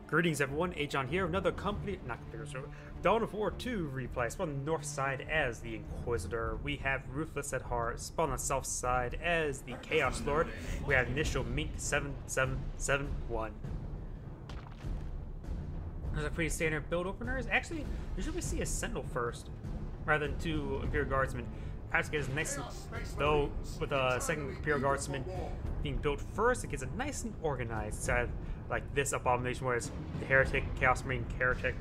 Greetings everyone, Agion here, another Dawn of War 2 replay. Spawn on the north side as the Inquisitor. We have Ruthless at heart. Spawn on the south side as the Chaos Lord. We have Initialmink7771. There's a pretty standard build openers. Actually, usually we see a Sentinel first, rather than two Imperial Guardsmen. Perhaps get nice, though, with a second Imperial Guardsman being built first, it gets it nice and organized. Instead of like this abomination where it's the Heretic, Chaos Marine, Heretic.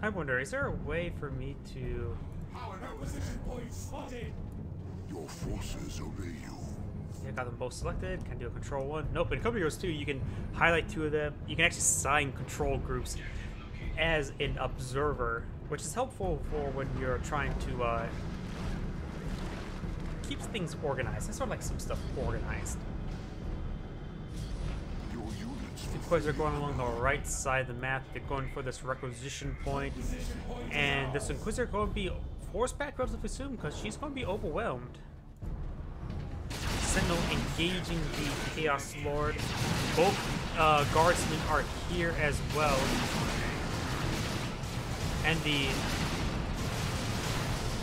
I wonder, is there a way for me to... Your forces obey you. Yeah, got them both selected. Can I do a control one? Nope, in Company Heroes 2, you can highlight two of them. You can actually assign control groups as an observer, which is helpful for when you're trying to keep things organized. It's sort of like some stuff organized. Your units. Inquisitor are going along the right side of the map. They're going for this requisition point, and this Inquisitor going to be forced back relatively soon because she's going to be overwhelmed. Sentinel engaging the Chaos Lord. Both guardsmen are here as well. And the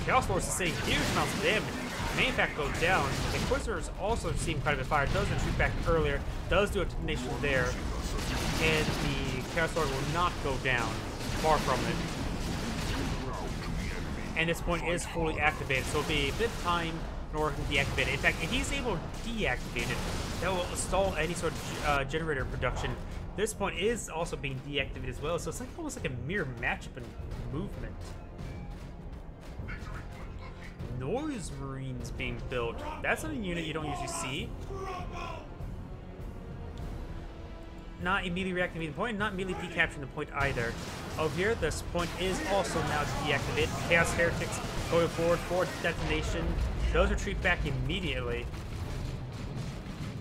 Chaos Lord is saying huge amounts of damage. May in fact go down. The Inquisitors also seem quite a bit of fire. Does retreat back earlier. Does do a detonation there. And the Chaos Lord will not go down. Far from it. And this point is fully activated. So it'll be a bit of time in order to deactivate it. In fact, if he's able to deactivate it, that will stall any sort of generator production. This point is also being deactivated as well, so it's like almost like a mirror matchup in movement. Noise Marines being built. That's a unit you don't usually see. Not immediately reactivating the point, not immediately decapturing the point either. Over here, this point is also now deactivated. Chaos Heretics going forward for detonation. Those retreat back immediately.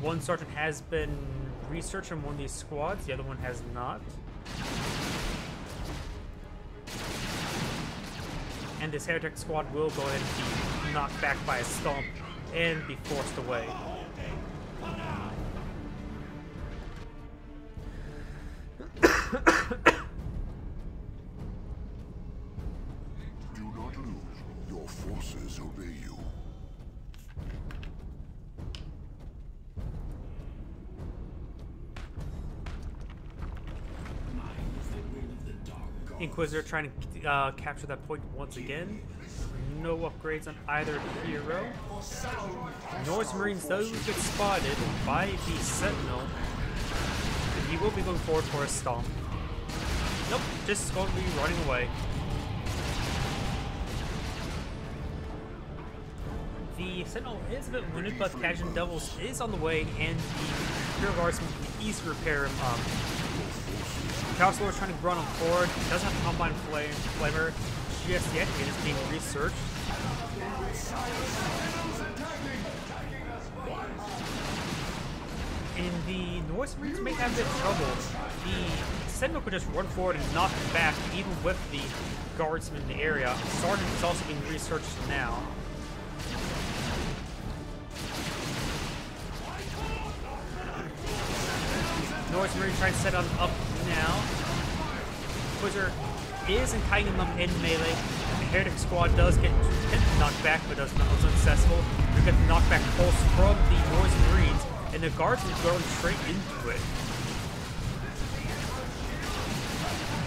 One sergeant has been researching one of these squads, the other one has not. And this Heretic squad will go ahead and be knocked back by a stomp and be forced away. Do not lose. Your forces obey you. Inquisitor trying to capture that point once again. No upgrades on either hero. Norse Marines, those get spotted by the Sentinel. And he will be going forward for a stomp. Nope, just going to be running away. The Sentinel is a bit wounded, but Agion Devils is on the way, and the Imperial Guardsmen can easily repair him up. Chaos Lord is trying to run him forward. Doesn't have a Combine Flamer just yet. It is being researched. And the Norse Marines may have a bit of trouble. The Sentinel could just run forward and knock him back, even with the Guardsmen in the area. Sergeant is also being researched now. Norse Marine trying to set him up now. Inquisitor is enticing them in melee. The Heretic squad does get knocked back, but was unsuccessful. We get the knockback pulse from the Norse Marines, and the Guardsmen going straight into it.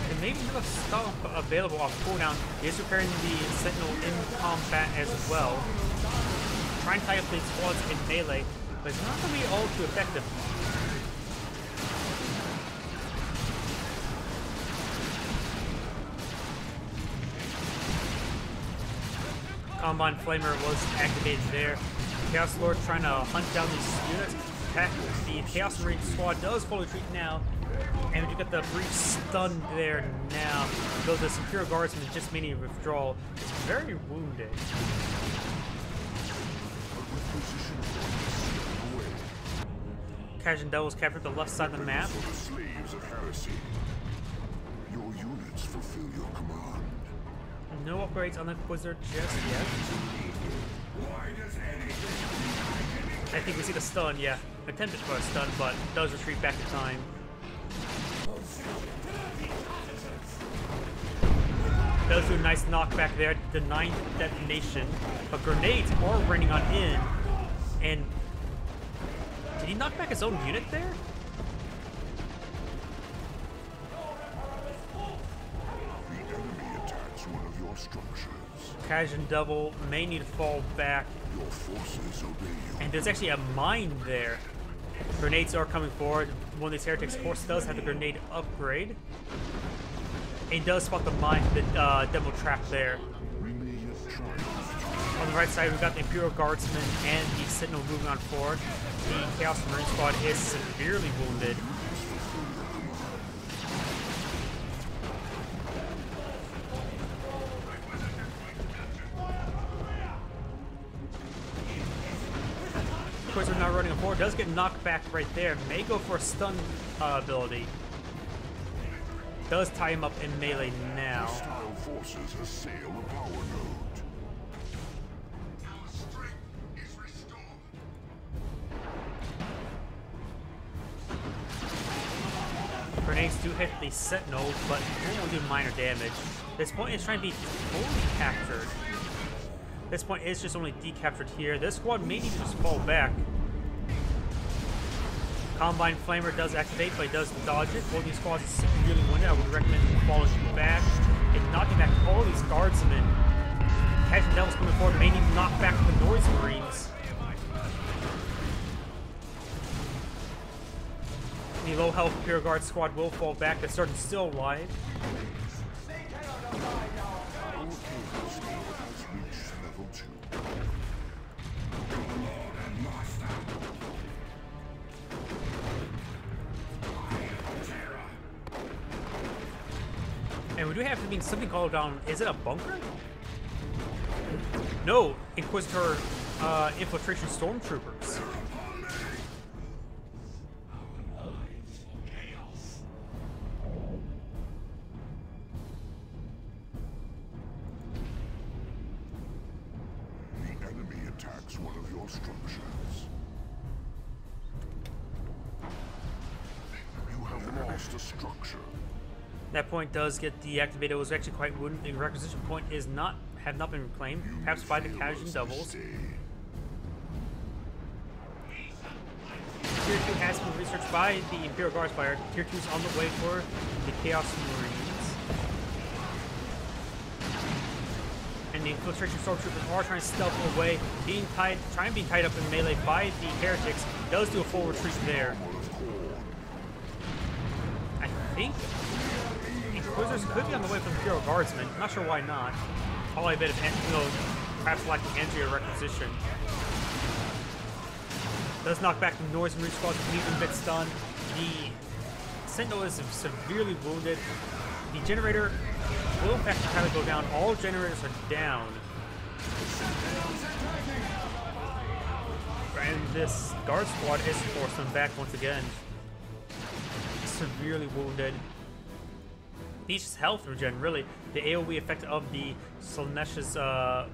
And maybe have a stomp available off cooldown. He is repairing the Sentinel in combat as well. Trying to tie up these squads in melee, but it's not going to be all too effective. Combine Flamer was activated there. Chaos Lord trying to hunt down these units. The Chaos Marine squad does fully retreat now. And we do get the brief stun there now. Though this Imperial Guardsman is just meaning withdrawal. It's very wounded. Agion Devils captured the left side of the map. Slaves of heresy. Your units fulfill your command. No upgrades on the Inquisitor just yet. I think we see the stun, yeah. Attempted for a stun, but does retreat back in time. Does do a nice knockback there, denying detonation. But grenades are raining on in. And did he knock back his own unit there? The enemy attacks one of your structures. Agion double may need to fall back. Your forces obey you. And there's actually a mine there. Grenades are coming forward. One of these heretics, of course, does have the grenade upgrade. And he does spot the mine, the demo trap there. We may yet triumph. On the right side, we've got the Imperial Guardsman and the Sentinel moving on forward. The Chaos Marine squad is severely wounded. Inquisitor now running forward, does get knocked back right there. May go for a stun ability. Does tie him up in melee now. Hostile forces assail a power node. Our strength is restored. Grenades do hit the Sentinel, but only do minor damage. This point is trying to be fully captured. This point is just only decaptured here. This squad may need to just fall back. Combine Flamer does activate, but he does dodge it. Both these squads are severely wounded. I would recommend falling back and knocking back all these guardsmen. Agion Devils coming forward, may need to knock back the Noise Marines. The low health Imperial Guard squad will fall back. The Sergeant's still alive. And we do have something called down. Is it a bunker? No, Inquisitor infiltration stormtroopers. The enemy attacks one of your structures. You have lost a structure. That point does get deactivated. It was actually quite wounded. The requisition point is have not been reclaimed, perhaps by the Agion Devils. Tier 2 has been researched by the Imperial Guards Fire. Tier 2 is on the way for the Chaos Marines. And the infiltration stormtroopers are trying to stealth away, trying to be tied up in melee by the heretics. Does do a full retreat there. I think Inquisitors could be on the way from the Imperial Guardsmen. Not sure why not. Probably a bit of, perhaps lacking entry or requisition. Does knock back the Noise Marine squad, leaving a bit stunned. The Sentinel is severely wounded. The generator will in fact kind of go down. All generators are down. And this guard squad is forced them back once again. Severely wounded. He's just health regen, really. The AoE effect of the Slaanesh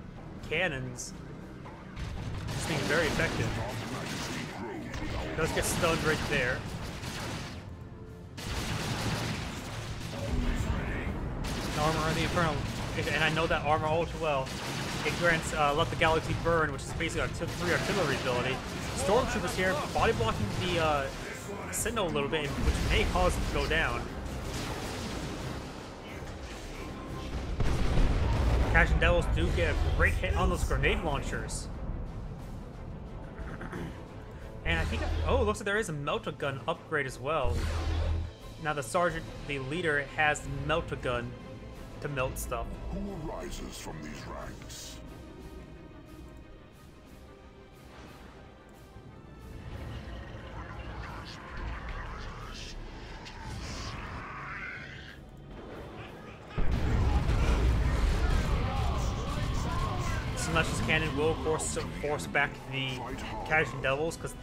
cannons just being very effective. Does get stunned right there. Armor on the Infernal, and I know that armor all too well. It grants Let the Galaxy Burn, which is basically a 3 artillery ability. Stormtroopers here, body blocking the Sentinel a little bit, which may cause it to go down. Agion Devils do get a great hit on those grenade launchers. And I think, oh, it looks like there is a melt-a-gun upgrade as well. Now the sergeant, the leader, has the melt-a-gun to melt stuff. Who arises from these ranks? Slashes Cannon will force back the Agion Devils, because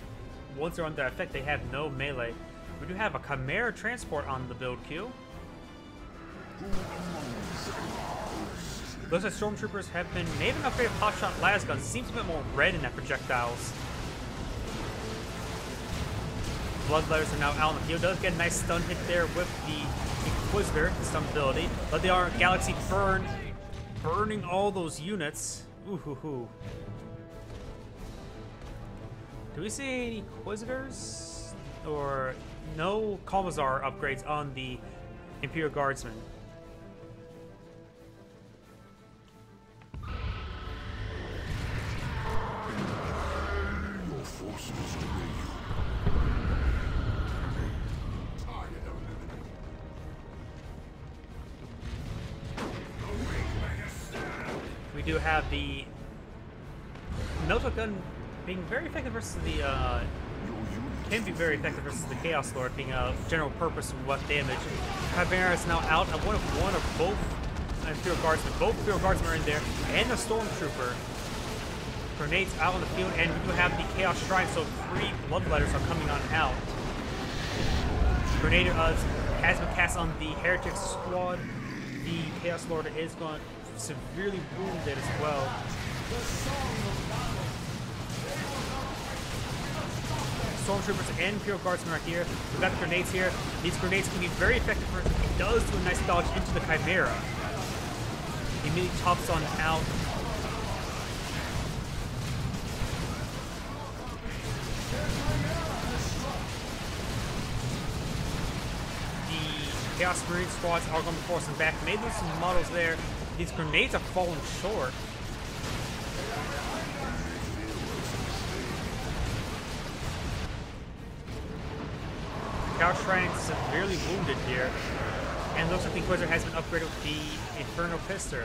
once they're under effect, they have no melee. We do have a Chimera transport on the build queue. Looks like Stormtroopers have been maybe an upgrade of hotshot las guns. Seems a bit more red in that projectiles. Bloodletters are now out on the field. Does get a nice stun hit there with the Inquisitor, the stun ability. But they are Galaxy Burn, burning all those units. Ooh hoo hoo. Do we see any Inquisitors? Or no Commissar upgrades on the Imperial Guardsmen? Your forces obey you. We do have the Melta gun being very effective versus the can be very effective versus the Chaos Lord, being a general purpose what damage. Chimera is now out of one of both Imperial Guardsmen. Both Imperial Guardsmen are in there, and the Stormtrooper. Grenades out on the field, and we do have the Chaos Shrine, so 3 Bloodletters are coming on out. Grenade has been cast on the Heretic squad. The Chaos Lord is going severely wounded as well. Stormtroopers and Imperial Guardsmen are here. We've got the grenades here. These grenades can be very effective for it does do a nice dodge into the Chimera. He immediately tops on out. The Chaos Marine squads are going to force them back. Maybe there's some models there. These grenades are falling short. Chaos Shrine is severely wounded here. And looks like the Inquisitor has been upgraded with the Inferno Pistol.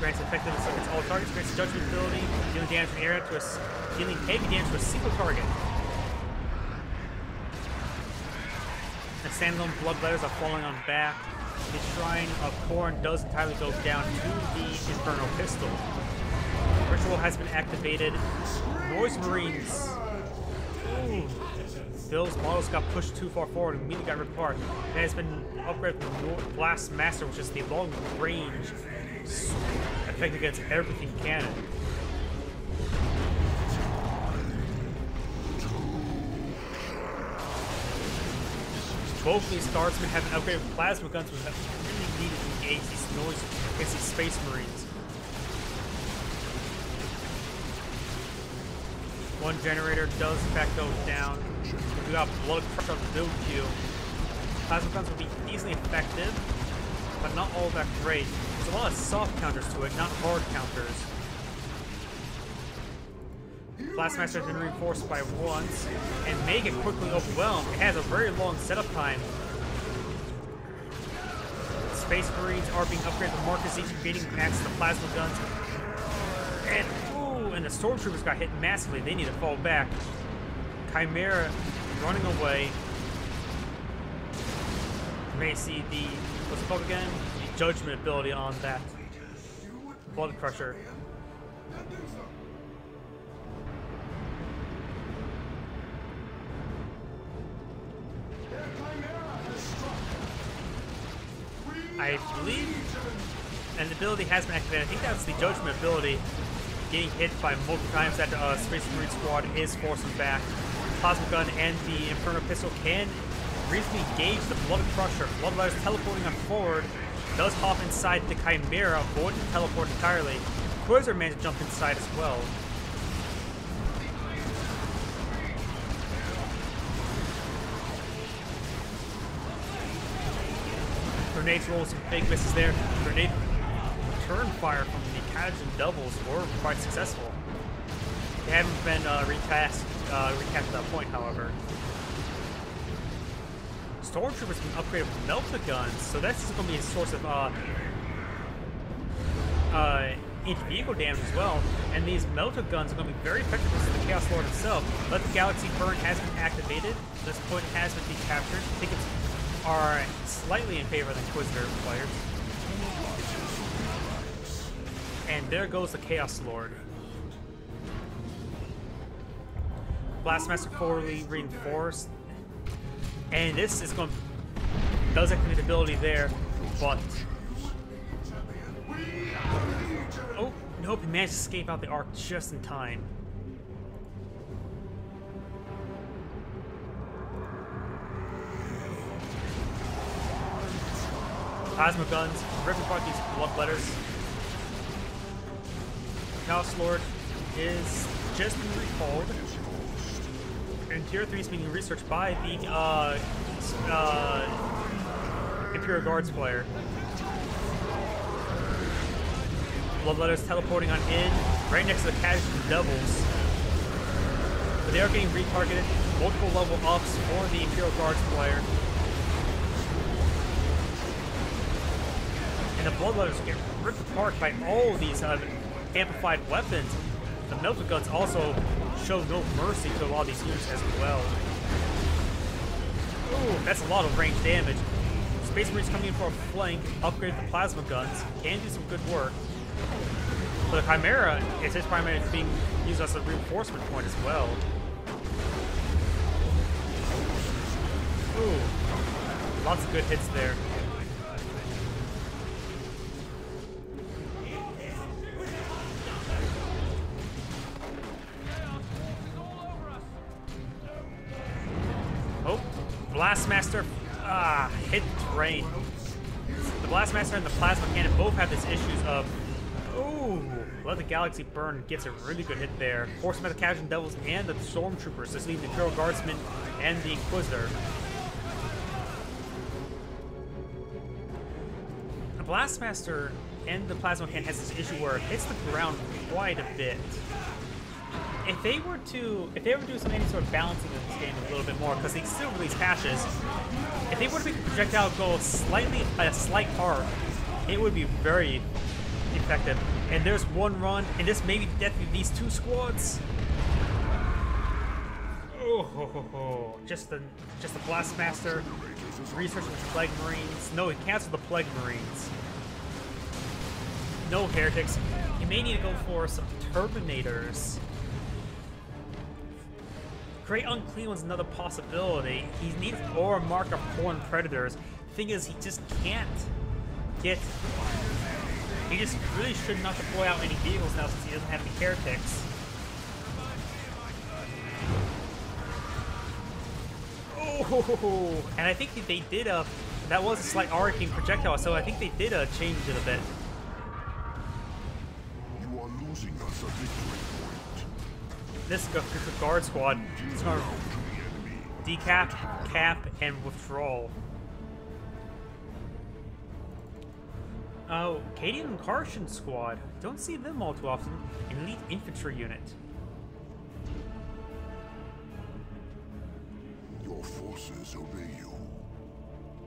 Grants effectiveness against all targets, grants judgment ability, dealing damage in the area to dealing heavy damage to a single target. The standalone Bloodletters are falling on back. The Shrine of Corn does entirely go down to the Inferno Pistol. Ritual has been activated. Noise Marines. Ooh. Those models got pushed too far forward and immediately got ripped apart. It has been upgraded with Blast Master, which is the long range effect against everything cannon. Both these guardsmen have been upgraded with plasma guns, which have really needed to engage these noise against these Space Marines. One generator does in fact go down. We got blood crush on the build queue. Plasma guns will be easily effective, but not all that great. There's a lot of soft counters to it, not hard counters. Blastmaster has been reinforced by once, and may get quickly overwhelmed. It has a very long setup time. Space Marines are being upgraded with Marcus each beating access to plasma guns. And and the Stormtroopers got hit massively. They need to fall back. Chimera running away. You may see the, what's it called again? The judgment ability on that Blood Crusher. I believe an ability has been activated. I think that's the judgment ability. Getting hit by multiple times after Space Marine squad is forcing back. Plasma gun and the Inferno Pistol can reasonably engage the Blood Crusher. Bloodletter's teleporting on forward. Does hop inside the Chimera, avoiding the teleport entirely. Inquisitor managed to jump inside as well. Grenades roll some big misses there. Grenade return fire from the Agion doubles were quite successful. They haven't been recast at that point, however. Stormtroopers been upgraded with Melta guns, so that's going to be a source of vehicle damage as well. And these Melta guns are going to be very effective against the Chaos Lord himself. But the Galaxy Burn has been activated. This point has been decaptured. Tickets are slightly in favor of the Inquisitor players. And there goes the Chaos Lord. Blastmaster forwardly reinforced. And this is going to does activate the ability there, but Nope, he managed to escape out the arc just in time. Plasma guns, ripping apart these bloodletters. Chaos Lord is just being recalled. And Tier 3 is being researched by the Imperial Guards player. Bloodletters teleporting on in, right next to the Casual Devils. But they are getting retargeted. Multiple level ups for the Imperial Guards player. And the Bloodletters get ripped apart by all these amplified weapons. The melted guns also show no mercy to a lot of these units as well. Ooh, that's a lot of range damage. Space Marines coming in for a flank, upgrade the plasma guns, can do some good work. But the Chimera is his primary being used as a reinforcement point as well. Ooh, lots of good hits there. Oh, Blastmaster hit the terrain. The Blastmaster and the Plasma Cannon both have these issues of, ooh, let the Galaxy burn, gets a really good hit there. Force the Casual Devils and the Stormtroopers, this leaves the Imperial Guardsmen and the Inquisitor. The Blastmaster and the Plasma Cannon has this issue where it hits the ground quite a bit. If they were to do some any sort of balancing of this game a little bit more, because they still release patches, if they were to make the projectile go slightly a slight arc, it would be very effective. And there's one run, and this may be the death of these two squads. Oh, just the Blastmaster researching the Plague Marines. No, he canceled the Plague Marines. No heretics. You may need to go for some Terminators. Great Unclean was another possibility. He needs or mark of Horned Predators. Thing is, he just can't get. He just really should not deploy out any vehicles now since he doesn't have any heretics. Oh, and I think they did that was a slight arcing projectile, so I think they did change it a bit. You are losing us a victory point. This guard squad is going to decap, cap, and withdrawal. Oh, Cadian and Kartian squad. Don't see them all too often. An elite infantry unit. Your forces obey you.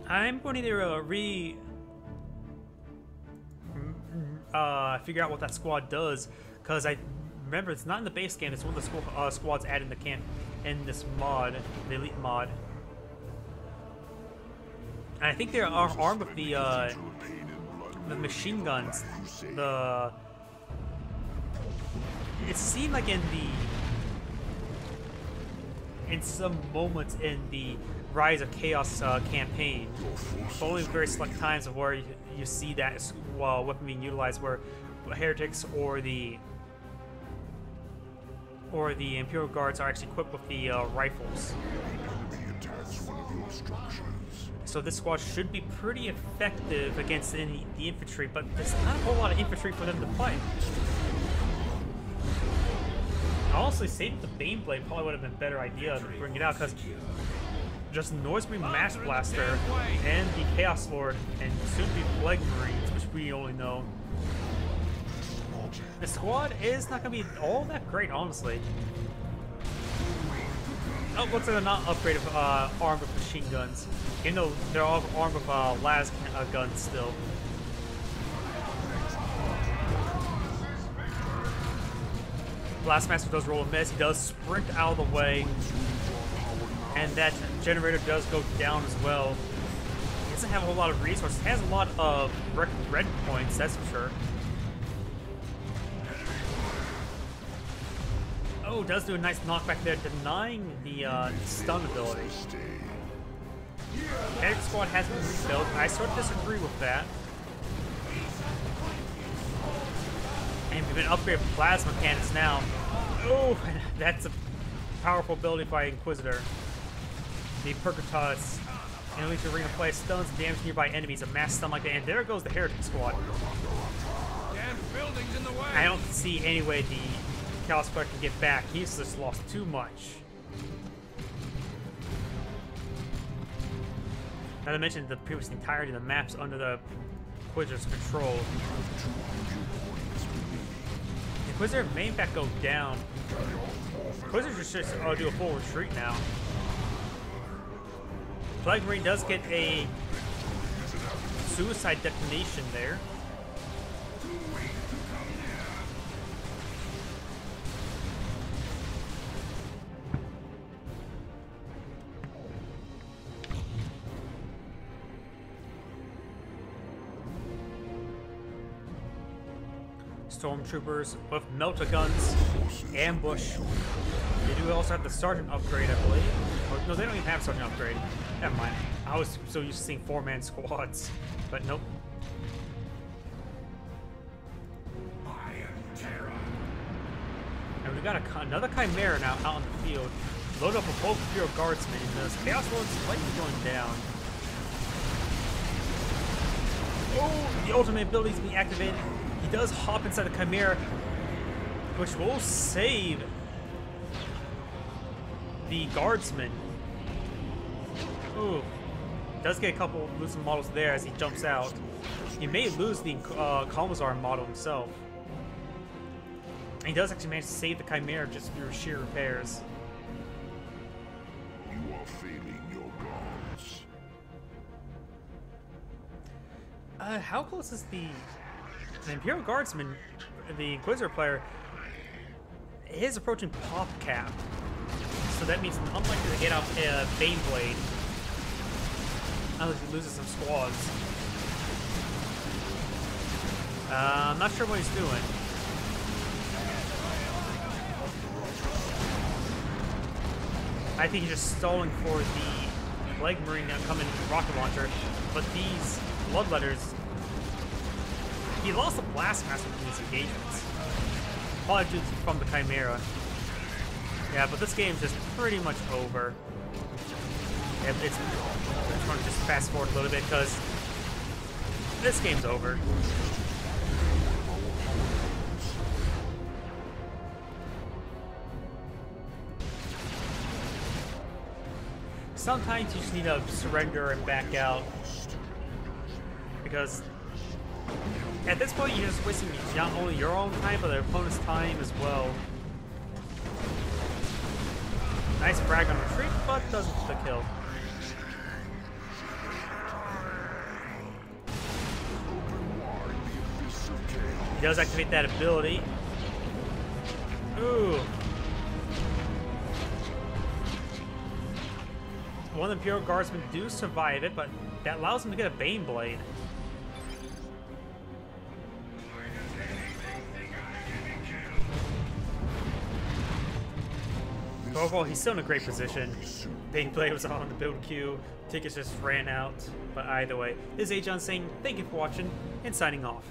I'm going to either figure out what that squad does, because I remember it's not in the base game. It's one of the squads added in the camp in this mod, the elite mod. And I think they are armed with the machine guns. It seemed like in some moments in the Rise of Chaos campaign, but only very select times of where you see that weapon being utilized, where heretics or the Imperial Guards are actually equipped with the rifles. So this squad should be pretty effective against the infantry, but there's not a whole lot of infantry for them to fight. Honestly, saving the Baneblade probably would have been a better idea to bring it out, because just Noise Marine Mass Blaster and the Chaos Lord and soon to be Plague Marines, which we only know. The squad is not going to be all that great, honestly. Oh, looks like they're not upgraded armed with machine guns. You know, they're all armed with las guns still. Blastmaster does roll a miss. He does sprint out of the way. And that generator does go down as well. He doesn't have a whole lot of resources. He has a lot of red points, that's for sure. Oh, does do a nice knockback there, denying the stun ability. Heretic squad has been rebuilt. I sort of disagree with that. And we've been upgraded plasma cannons now. Oh, that's a powerful ability by Inquisitor. The Percutus. And we can ring of play stuns and damage nearby enemies. A mass stun like that. And there goes the Heretic Squad. Damn buildings in the way. I don't see any way the Chaos Player can get back. He's just lost too much. Not to mention the previous entirety of the maps under the Inquisitor's control. Inquisitor may in fact go down. Inquisitor just do a full retreat now. Plague Marine does get a suicide detonation there. Stormtroopers with melta guns, ambush. They do also have the sergeant upgrade, I believe. Oh, no, they don't even have sergeant upgrade. Never mind. I was so used to seeing 4-man squads, but nope. And we got another Chimera now out on the field. Load up with both Imperial Guardsmen, and this Chaos Lord's slightly going down. Oh, the ultimate ability is being activated. He does hop inside the Chimera, which will save the Guardsman. Ooh. Does get a couple losing models there as he jumps out. He may lose the Kalmazar model himself. And he does actually manage to save the Chimera just through sheer repairs. You are failing your gods. How close is the Imperial Guardsman, the Inquisitor player, is approaching pop cap. So that means it's unlikely to get out Baneblade. Unless he loses some squads. I'm not sure what he's doing. I think he's just stalling for the Plague Marine coming rocket launcher. But these Bloodletters, he lost a Blast Master from these engagements. Probably due from the Chimera. Yeah, but this game's just pretty much over. Yeah, I just want to just fast forward a little bit because this game's over. Sometimes you just need to surrender and back out because at this point you're just wasting not only your own time but the opponent's time as well. Nice frag on retreat, but doesn't get the kill. He does activate that ability. Ooh. One of the Imperial Guardsmen do survive it, but that allows him to get a Baneblade. Overall, he's still in a great position. Baneblade was on the build queue. Tickets just ran out. But either way, this is Agion saying thank you for watching and signing off.